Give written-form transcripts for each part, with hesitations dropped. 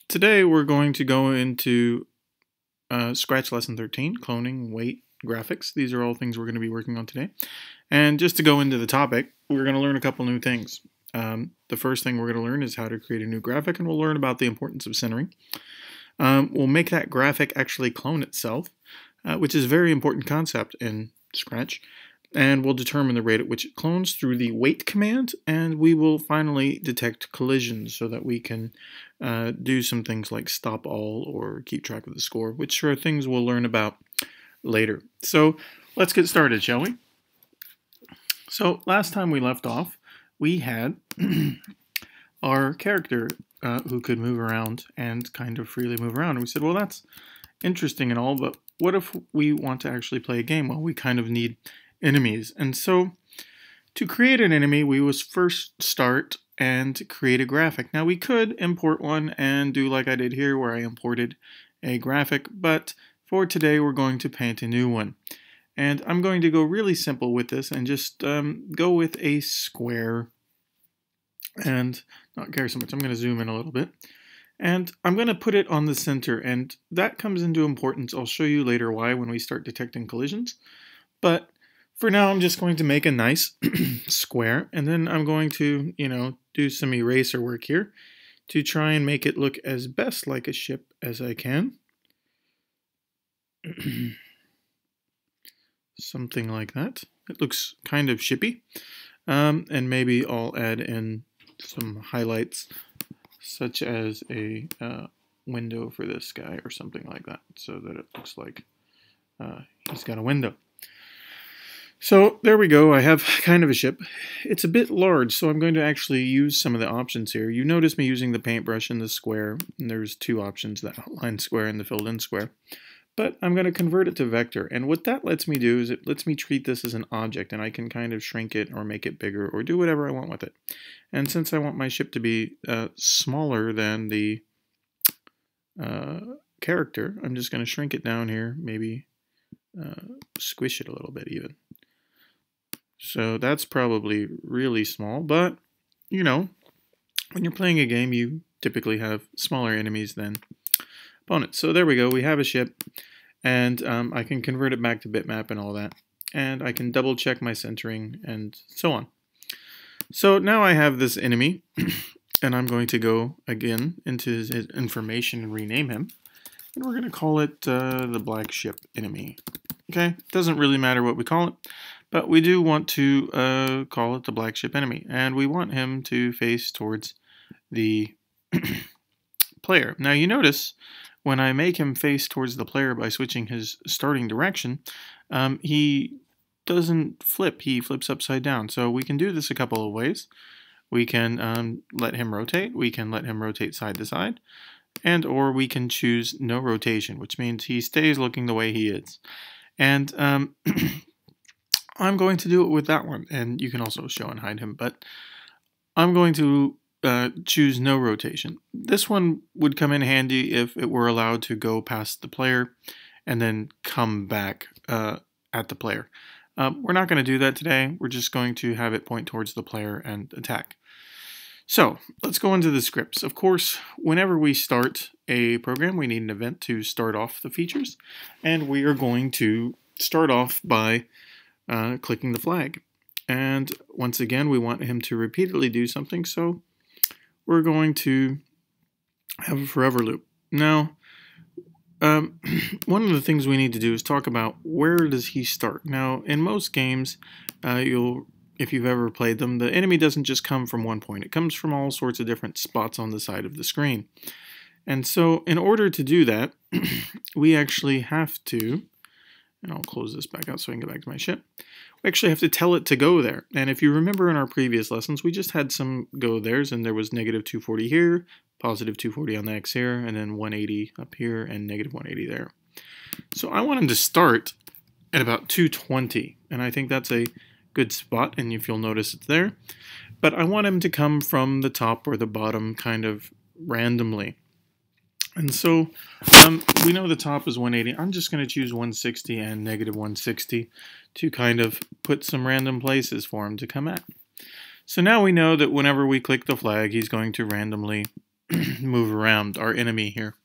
Today we're going to go into Scratch Lesson 13, cloning, weight, graphics. These are all things we're going to be working on today. And just to go into the topic, we're going to learn a couple new things. The first thing we're going to learn is how to create a new graphic, and we'll learn about the importance of centering. We'll make that graphic actually clone itself, which is a very important concept in Scratch. And we'll determine the rate at which it clones through the wait command, and we will finally detect collisions so that we can do some things like stop all or keep track of the score, which are things we'll learn about later. So let's get started, shall we? So last time we left off, we had our character who could move around and kind of freely move around. And we said, well, that's interesting and all, but what if we want to actually play a game? Well, we kind of need enemies. And so to create an enemy, we was first start and create a graphic. Now we could import one and do like I did here where I imported a graphic, but for today we're going to paint a new one. And I'm going to go really simple with this and just go with a square and not care so much. I'm going to zoom in a little bit. And I'm going to put it on the center, and that comes into importance. I'll show you later why when we start detecting collisions. But for now, I'm just going to make a nice square, and then I'm going to, do some eraser work here to try and make it look as best like a ship as I can. Something like that. It looks kind of shippy. And maybe I'll add in some highlights, such as a window for this guy or something like that, so that it looks like he's got a window. So there we go. I have kind of a ship. It's a bit large, so I'm going to actually use some of the options here. You notice me using the paintbrush and the square, and there's two options, the outline square and the filled in square. But I'm going to convert it to vector, and what that lets me do is it lets me treat this as an object, and I can kind of shrink it or make it bigger or do whatever I want with it. And since I want my ship to be smaller than the character, I'm just going to shrink it down here, maybe squish it a little bit even. So that's probably really small, but, when you're playing a game, you typically have smaller enemies than opponents. So there we go, we have a ship, and I can convert it back to bitmap and all that, and I can double check my centering and so on. So now I have this enemy, and I'm going to go again into his information and rename him, and we're going to call it the black ship enemy. Okay, doesn't really matter what we call it, but we do want to call it the black ship enemy, and we want him to face towards the player. Now you notice when I make him face towards the player by switching his starting direction, he doesn't flip, he flips upside down. So we can do this a couple of ways. We can let him rotate, we can let him rotate side to side, and or we can choose no rotation, which means he stays looking the way he is. And I'm going to do it with that one, and you can also show and hide him, but I'm going to choose no rotation. This one would come in handy if it were allowed to go past the player and then come back at the player. We're not going to do that today. We're just going to have it point towards the player and attack. So let's go into the scripts. Of course, whenever we start a program, we need an event to start off the features, and we are going to start off by clicking the flag. And once again, we want him to repeatedly do something, so we're going to have a forever loop. Now, one of the things we need to do is talk about where does he start. Now, in most games, if you've ever played them, the enemy doesn't just come from one point. It comes from all sorts of different spots on the side of the screen. And so in order to do that, we actually have to, and I'll close this back out so I can get back to my ship. We actually have to tell it to go there. And if you remember in our previous lessons, we just had some go there's, and there was negative 240 here, positive 240 on the X here, and then 180 up here, and negative 180 there. So I want him to start at about 220, and I think that's a good spot, and if you'll notice it's there. But I want him to come from the top or the bottom kind of randomly. And so we know the top is 180. I'm just going to choose 160 and negative 160 to kind of put some random places for him to come at. So now we know that whenever we click the flag, he's going to randomly move around our enemy here.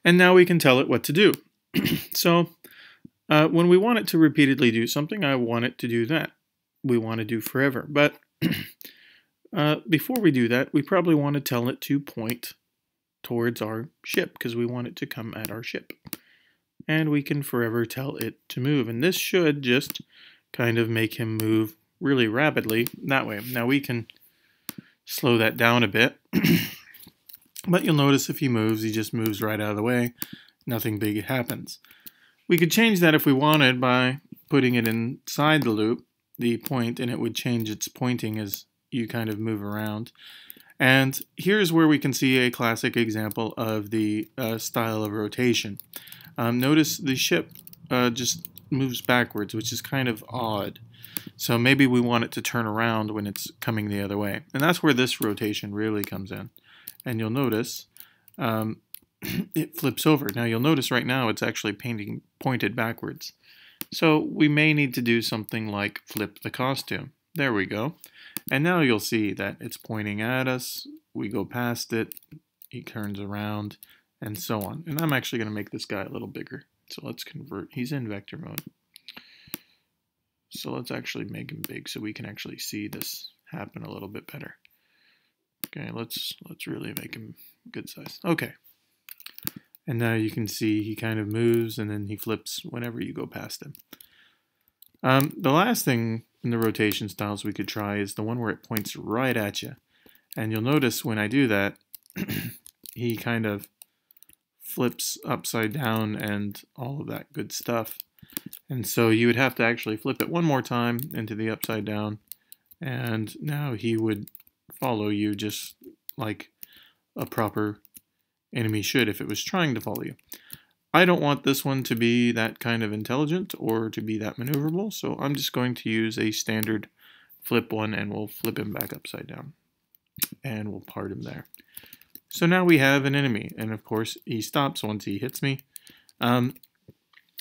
And now we can tell it what to do. So when we want it to repeatedly do something, I want it to do that. We want to do forever. But before we do that, we probably want to tell it to point towards our ship because we want it to come at our ship. And we can forever tell it to move. And this should just kind of make him move really rapidly that way. Now we can slow that down a bit. But you'll notice if he moves, he just moves right out of the way. Nothing big happens. We could change that if we wanted by putting it inside the loop, the point, and it would change its pointing as you kind of move around. And here's where we can see a classic example of the style of rotation. Notice the ship just moves backwards, which is kind of odd. So maybe we want it to turn around when it's coming the other way. And that's where this rotation really comes in. And you'll notice it flips over. Now you'll notice right now it's actually pointed backwards. So we may need to do something like flip the costume. There we go. And now you'll see that it's pointing at us. We go past it. He turns around and so on. And I'm actually going to make this guy a little bigger. So let's convert. He's in vector mode. So let's actually make him big so we can actually see this happen a little bit better. Okay, let's really make him good size. Okay. And now you can see he kind of moves and then he flips whenever you go past him. The last thing in the rotation styles we could try is the one where it points right at you. And you'll notice when I do that, he kind of flips upside down and all of that good stuff. And so you would have to actually flip it one more time into the upside down. And now he would follow you just like a proper enemy should if it was trying to follow you. I don't want this one to be that kind of intelligent or to be that maneuverable, so I'm just going to use a standard flip one and we'll flip him back upside down. And we'll part him there. So now we have an enemy, and of course he stops once he hits me. And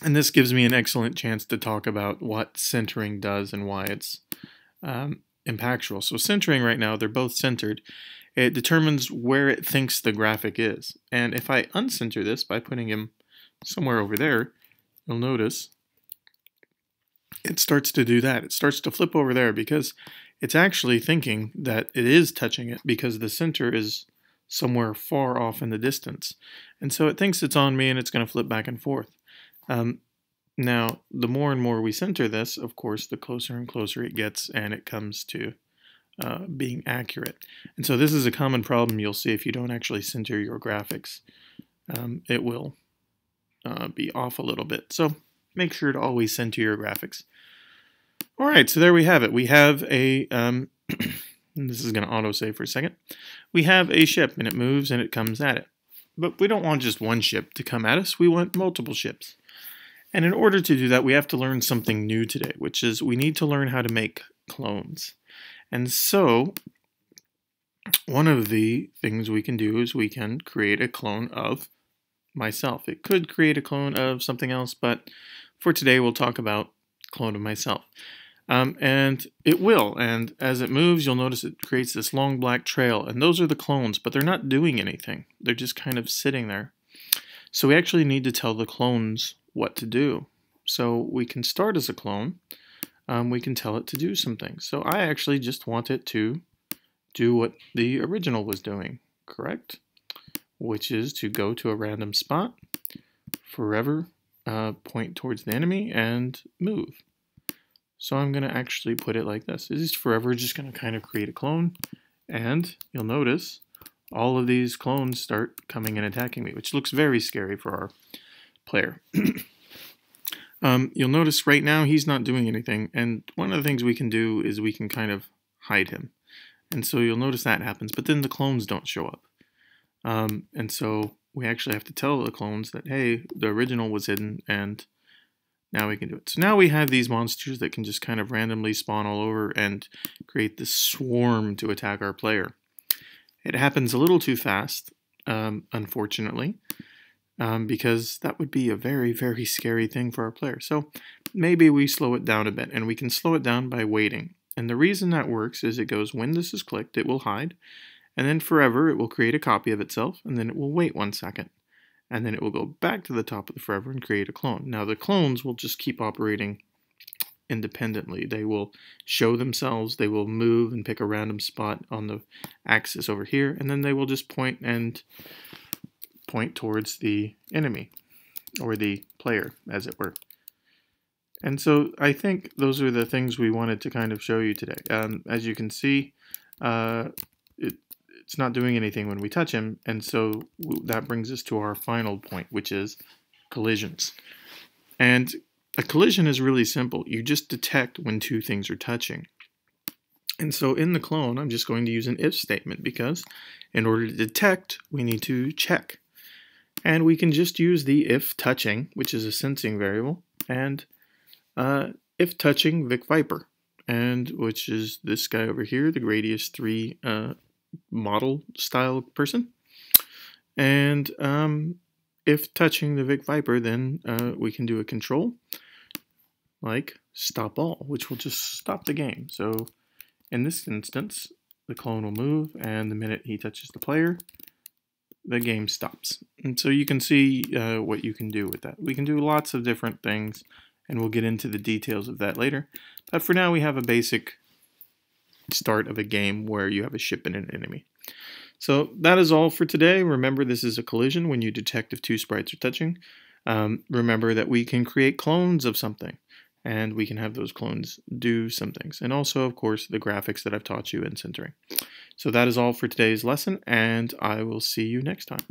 this gives me an excellent chance to talk about what centering does and why it's impactful. So centering right now, they're both centered. It determines where it thinks the graphic is. And if I uncenter this by putting him somewhere over there, you'll notice it starts to do that. It starts to flip over there because it's actually thinking that it is touching it because the center is somewhere far off in the distance. And so it thinks it's on me and it's going to flip back and forth. Now, the more and more we center this, of course, the closer and closer it gets and it comes to being accurate. And so this is a common problem you'll see if you don't actually center your graphics. It will be off a little bit. So make sure to always center your graphics. All right, so there we have it. We have a, this is going to autosave for a second. We have a ship and it moves and it comes at it. But we don't want just one ship to come at us. We want multiple ships. And in order to do that, we have to learn something new today, which is we need to learn how to make clones. And so one of the things we can do is we can create a clone of myself. It could create a clone of something else, but for today we'll talk about clone of myself. And it will, and as it moves, you'll notice it creates this long black trail, and those are the clones, but they're not doing anything. They're just kind of sitting there. So we actually need to tell the clones what to do. So we can start as a clone. We can tell it to do some things. So I actually just want it to do what the original was doing, correct? Which is to go to a random spot, forever point towards the enemy, and move. So I'm going to actually put it like this. It is forever just going to kind of create a clone, and you'll notice all of these clones start coming and attacking me, which looks very scary for our player. You'll notice right now he's not doing anything, and one of the things we can do is we can kind of hide him. And so you'll notice that happens, but then the clones don't show up. And so we actually have to tell the clones that, hey, the original was hidden, and now we can do it. So now we have these monsters that can just kind of randomly spawn all over and create this swarm to attack our player. It happens a little too fast, unfortunately, because that would be a very, very scary thing for our player. So maybe we slow it down a bit, and we can slow it down by waiting. And the reason that works is it goes, when this is clicked, it will hide, and then forever it will create a copy of itself, and then it will wait 1 second. And then it will go back to the top of the forever and create a clone. Now the clones will just keep operating independently. They will show themselves, they will move and pick a random spot on the axis over here, and then they will just point towards the enemy, or the player, as it were. And so I think those are the things we wanted to kind of show you today. As you can see, it's not doing anything when we touch him, and so that brings us to our final point, which is collisions. And a collision is really simple. You just detect when two things are touching. And so in the clone, I'm just going to use an if statement, because in order to detect, we need to check. And we can just use the if touching, which is a sensing variable, and if touching Vic Viper, and which is this guy over here, the Gradius 3 model style person. And if touching the Vic Viper, then we can do a control like stop all, which will just stop the game. So in this instance, the clone will move, and the minute he touches the player, the game stops. And so you can see what you can do with that. We can do lots of different things, and we'll get into the details of that later. But for now, we have a basic start of a game where you have a ship and an enemy. So that is all for today. Remember, this is a collision when you detect if two sprites are touching. Remember that we can create clones of something, and we can have those clones do some things. And also, of course, the graphics that I've taught you in centering. So that is all for today's lesson, and I will see you next time.